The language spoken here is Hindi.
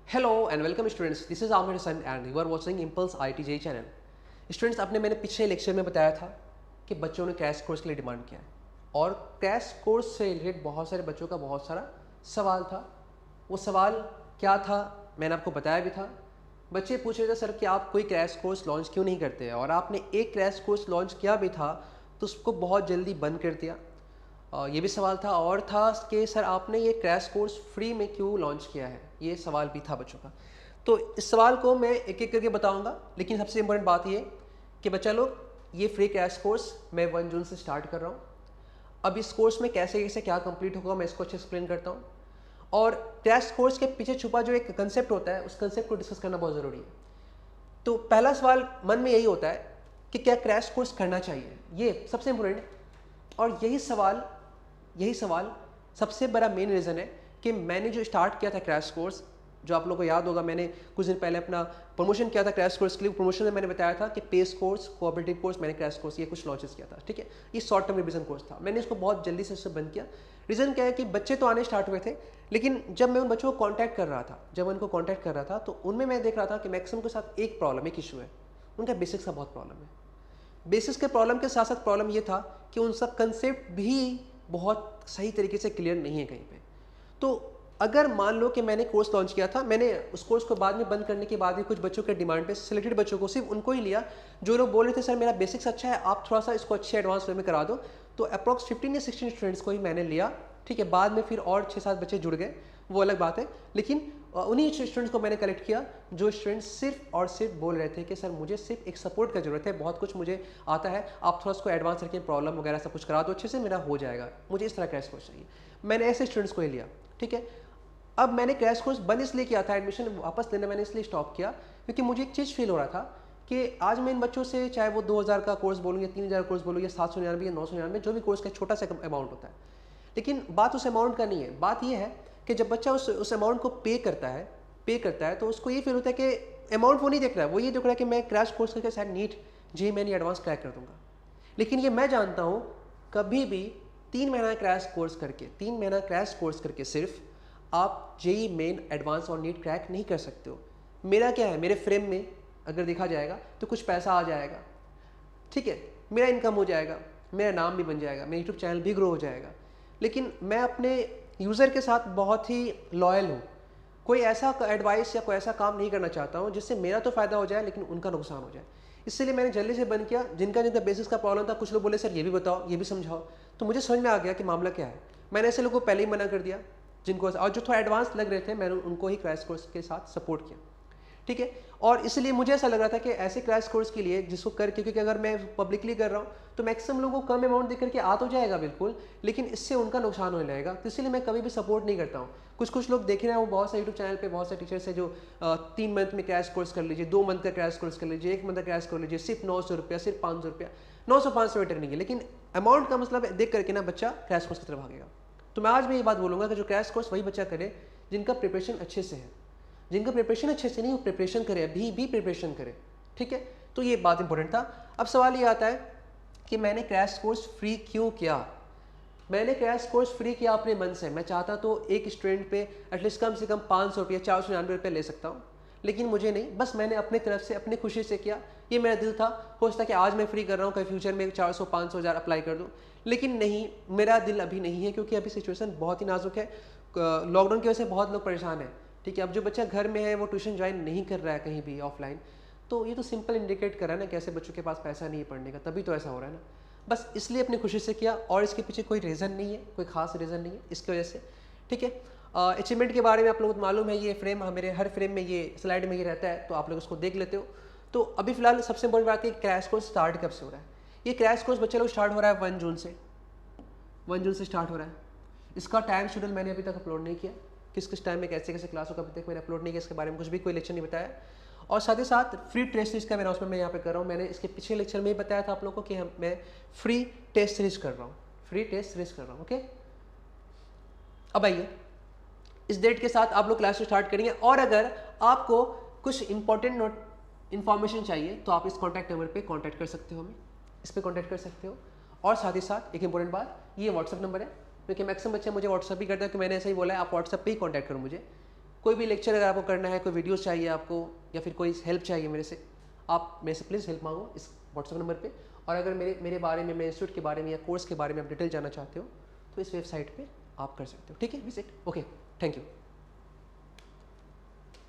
Hello and welcome students, this is Aamir Hasan and you are watching impulse IIT JEE channel. Students, आपने मैंने पिछले लेक्चर में बताया था कि बच्चों ने क्रैश कोर्स के लिए डिमांड किया है और क्रैश कोर्स से रिलेटेड बहुत सारे बच्चों का बहुत सारा सवाल था। वो सवाल क्या था मैंने आपको बताया भी था। बच्चे पूछ रहे थे सर कि आप कोई क्रैश कोर्स लॉन्च क्यों नहीं करते, और आपने एक क्रैश कोर्स लॉन्च किया भी था तो उसको बहुत जल्दी बंद कर दिया। ये भी सवाल था और था कि सर आपने ये क्रैश कोर्स फ्री में क्यों लॉन्च किया है, ये सवाल भी था बच्चों का। तो इस सवाल को मैं एक एक करके बताऊंगा, लेकिन सबसे इम्पोर्टेंट बात ये कि बच्चा लोग, ये फ्री क्रैश कोर्स मैं 1 जून से स्टार्ट कर रहा हूँ। अब इस कोर्स में कैसे कैसे क्या कंप्लीट होगा मैं इसको अच्छे एक्सप्लेन करता हूँ, और क्रैश कोर्स के पीछे छुपा जो एक कंसेप्ट होता है उस कंसेप्ट को डिस्कस करना बहुत ज़रूरी है। तो पहला सवाल मन में यही होता है कि क्या क्रैश कोर्स करना चाहिए, ये सबसे इम्पोर्टेंट। और यही सवाल सबसे बड़ा मेन रीज़न है कि मैंने जो स्टार्ट किया था क्रैश कोर्स, जो आप लोगों को याद होगा मैंने कुछ दिन पहले अपना प्रमोशन किया था क्रैश कोर्स के लिए। प्रमोशन में मैंने बताया था कि पेस कोर्स, कोऑपरेटिव कोर्स, मैंने क्रैश कोर्स ये कुछ लॉन्चेस किया था, ठीक है। ये शॉर्ट टर्म रिविजन कोर्स था, मैंने इसको बहुत जल्दी से उससे बंद किया। रीज़न क्या है कि बच्चे तो आने स्टार्ट हुए थे, लेकिन जब मैं उन बच्चों को कॉन्टैक्ट कर रहा था, तो उनमें मैं देख रहा था कि मैक्सिमम के साथ एक प्रॉब्लम, एक इशू है, उनका बेसिक्स का बहुत प्रॉब्लम है। बेसिक्स के प्रॉब्लम के साथ साथ प्रॉब्लम ये था कि उनका कंसेप्ट भी बहुत सही तरीके से क्लियर नहीं है कहीं पे। तो अगर मान लो कि मैंने कोर्स लॉन्च किया था, मैंने उस कोर्स को बाद में बंद करने के बाद भी कुछ बच्चों के डिमांड पे सिलेक्टेड बच्चों को, सिर्फ उनको ही लिया जो लोग बोल रहे थे सर मेरा बेसिक्स अच्छा है, आप थोड़ा सा इसको अच्छे एडवांस वे में करा दो। तो अप्रॉक्स 15 या 16 स्टूडेंट्स को ही मैंने लिया, ठीक है। बाद में फिर और 6-7 बच्चे जुड़ गए, वो अलग बात है। लेकिन उन्हीं स्टूडेंट्स को मैंने कलेक्ट किया जो स्टूडेंट्स सिर्फ और सिर्फ बोल रहे थे कि सर मुझे सिर्फ एक सपोर्ट का जरूरत है, बहुत कुछ मुझे आता है, आप थोड़ा उसको एडवांस रखें, प्रॉब्लम वगैरह सब कुछ करा दो अच्छे से, मेरा हो जाएगा, मुझे इस तरह क्रैश कोर्स चाहिए। मैंने ऐसे स्टूडेंट्स को ही लिया, ठीक है। अब मैंने क्रैश कोर्स बंद इसलिए किया था, एडमिशन वापस लेना मैंने इसलिए स्टॉप किया क्योंकि मुझे एक चीज़ फील हो रहा था कि आज मैं इन बच्चों से, चाहे वो 2000 का कोर्स बोलूँ या 3000 कोर्स बोलूँ या 799 या 999, जो भी कोर्स का छोटा सा अमाउंट होता है, लेकिन बात उस अमाउंट का नहीं है। बात यह है कि जब बच्चा उस अमाउंट को पे करता है तो उसको ये फील होता है कि अमाउंट वो नहीं देख रहा है, वो ये देख रहा है कि मैं क्रैश कोर्स करके शायद नीट जेईई में एडवांस क्रैक कर दूंगा। लेकिन ये मैं जानता हूँ कभी भी 3 महीना क्रैश कोर्स करके सिर्फ आप जेईई मेन, एडवांस और नीट क्रैक नहीं कर सकते हो। मेरा क्या है, मेरे फ्रेम में अगर देखा जाएगा तो कुछ पैसा आ जाएगा, ठीक है, मेरा इनकम हो जाएगा, मेरा नाम भी बन जाएगा, मेरा यूट्यूब चैनल भी ग्रो हो जाएगा। लेकिन मैं अपने यूज़र के साथ बहुत ही लॉयल हूँ, कोई ऐसा एडवाइस या कोई ऐसा काम नहीं करना चाहता हूँ जिससे मेरा तो फ़ायदा हो जाए लेकिन उनका नुकसान हो जाए। इसलिए मैंने जल्दी से बंद किया। जिनका बेसिस का प्रॉब्लम था, कुछ लोग बोले सर ये भी बताओ, ये भी समझाओ, तो मुझे समझ में आ गया कि मामला क्या है। मैंने ऐसे लोगों को पहले ही मना कर दिया जिनको, और जो थोड़ा एडवांस लग रहे थे मैंने उनको ही क्रैश कोर्स के साथ सपोर्ट किया, ठीक है। और इसलिए मुझे ऐसा लग रहा था कि ऐसे क्रैश कोर्स के लिए जिसको करके, क्योंकि अगर मैं पब्लिकली कर रहा हूँ तो मैक्सिमम लोगों को कम अमाउंट देकर के आ तो जाएगा बिल्कुल, लेकिन इससे उनका नुकसान होने लगेगा। तो इसलिए मैं कभी भी सपोर्ट नहीं करता हूँ। कुछ लोग देख रहे हैं, वो बहुत से यूट्यूब चैनल पे बहुत से टीचर्स हैं जो 3 मंथ में क्रैश कोर्स कर लीजिए, 2 मंथ का क्रैश कोर्स कर लीजिए, 1 मंथ का क्रैश कर लीजिए, सिर्फ 900 रुपया, सिर्फ 500 रुपया। 900-500 मीटर नहीं है, लेकिन अमाउंट का मतलब देख करके ना बच्चा क्रैश कोर्स की तरफ भागेगा। तो मैं आज भी ये बात बोलूँगा कि जो क्रैश कोर्स वही बच्चा करे जिनका प्रिपरेशन अच्छे से है, जिनका प्रिपरेशन अच्छे से नहीं, वो प्रिपरेशन करे, अभी भी प्रिपरेशन करे, ठीक है। तो ये बात इंपॉर्टेंट था। अब सवाल ये आता है कि मैंने क्रैश कोर्स फ्री क्यों किया। मैंने क्रैश कोर्स फ्री किया अपने मन से। मैं चाहता तो एक स्टूडेंट पे एटलीस्ट कम से कम 500 रुपया, 499 रुपये ले सकता हूँ, लेकिन मुझे नहीं, बस मैंने अपनी तरफ से अपनी खुशी से किया। ये मेरा दिल था, हो सकता है कि आज मैं फ्री कर रहा हूँ, कहीं फ्यूचर में 400, 500, 1000 अप्लाई कर दूँ, लेकिन नहीं, मेरा दिल अभी नहीं है, क्योंकि अभी सिचुएशन बहुत ही नाजुक है। लॉकडाउन की वजह से बहुत लोग परेशान हैं, ठीक है। अब जो बच्चा घर में है वो ट्यूशन ज्वाइन नहीं कर रहा है कहीं भी ऑफलाइन, तो ये तो सिंपल इंडिकेट कर रहा है ना कैसे बच्चों के पास पैसा नहीं है पढ़ने का, तभी तो ऐसा हो रहा है ना। बस इसलिए अपनी खुशी से किया, और इसके पीछे कोई रीज़न नहीं है, कोई खास रीज़न नहीं है इसकी वजह से, ठीक है। अचीवमेंट के बारे में आप लोगों को मालूम है, ये फ्रेम मेरे हर फ्रेम में, ये स्लाइड में ये रहता है, तो आप लोग उसको देख लेते हो। तो अभी फिलहाल सबसे बड़ी बात है क्रैश कोर्स स्टार्ट कब से हो रहा है। ये क्रैश कोर्स बच्चे लोग स्टार्ट हो रहा है 1 जून से, 1 जून से स्टार्ट हो रहा है। इसका टाइम शेड्यूल मैंने अभी तक अपलोड नहीं किया, किस टाइम में कैसे कैसे क्लास होगा अभी तक मैंने अपलोड नहीं किया, इसके बारे में कुछ भी कोई लेक्चर नहीं बताया। और साथ ही साथ फ्री टेस्ट सीरीज का अनाउंसमेंट मैं यहाँ पे कर रहा हूँ। मैंने इसके पिछले लेक्चर में ही बताया था आप लोगों को कि मैं फ्री टेस्ट सीरीज कर रहा हूँ, ओके। अब आइए, इस डेट के साथ आप लोग क्लास स्टार्ट करेंगे, और अगर आपको कुछ इंपॉर्टेंट इन्फॉर्मेशन चाहिए तो आप इस कॉन्टैक्ट नंबर पर कॉन्टैक्ट कर सकते हो, हमें इस पर कॉन्टैक्ट कर सकते हो। और साथ ही साथ एक इंपॉर्टेंट बात, ये व्हाट्सअप नंबर है, क्योंकि मैक्सिमम बच्चे मुझे व्हाट्सअप भी करते हैं कि मैंने ऐसा ही बोला है आप व्हाट्सअप पे ही कॉन्टैक्ट करो मुझे। कोई भी लेक्चर अगर आपको करना है, कोई वीडियोस चाहिए आपको या फिर कोई हेल्प चाहिए मेरे से, आप मेरे से प्लीज़ हेल्प मांगो इस व्हाट्सएप नंबर पे। और अगर मेरे बारे में, मेरे इंस्टीट्यूट के बारे में या कोर्स के बारे में आप डिटेल जानना चाहते हो तो इस वेबसाइट पे आप कर सकते हो। ठीक है, विजिट। Okay, thank you.